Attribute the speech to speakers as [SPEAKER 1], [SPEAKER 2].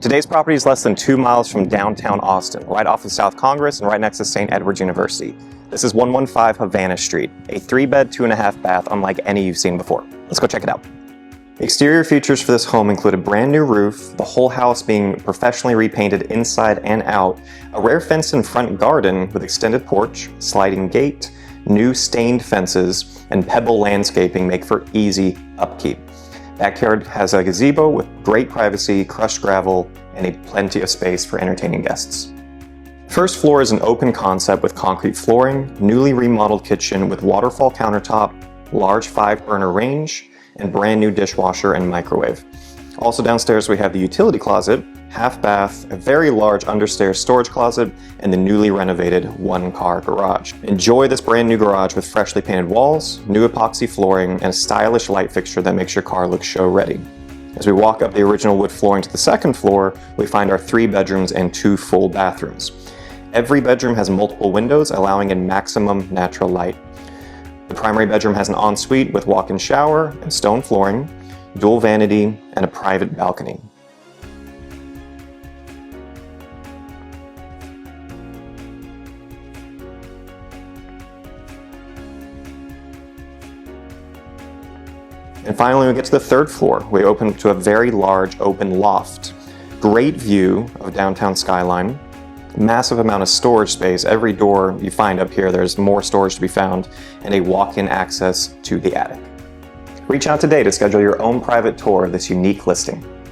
[SPEAKER 1] Today's property is less than 2 miles from downtown Austin, right off of South Congress and right next to St. Edward's University. This is 115 Havana Street, a 3-bed, 2.5 bath unlike any you've seen before. Let's go check it out. Exterior features for this home include a brand new roof, the whole house being professionally repainted inside and out, a rare fenced-in front garden with extended porch, sliding gate, new stained fences, and pebble landscaping make for easy upkeep. Backyard has a gazebo with great privacy, crushed gravel, and plenty of space for entertaining guests. First floor is an open concept with concrete flooring, newly remodeled kitchen with waterfall countertop, large 5-burner range, and brand new dishwasher and microwave. Also downstairs we have the utility closet, half bath, a very large understairs storage closet, and the newly renovated 1-car garage. Enjoy this brand new garage with freshly painted walls, new epoxy flooring, and a stylish light fixture that makes your car look show ready. As we walk up the original wood flooring to the second floor, we find our 3 bedrooms and 2 full bathrooms. Every bedroom has multiple windows, allowing in maximum natural light. The primary bedroom has an ensuite with walk-in shower and stone flooring, dual vanity, and a private balcony. And finally, we get to the 3rd floor. We open to a very large open loft. Great view of downtown skyline. Massive amount of storage space. Every door you find up here, there's more storage to be found, and a walk-in access to the attic. Reach out today to schedule your own private tour of this unique listing.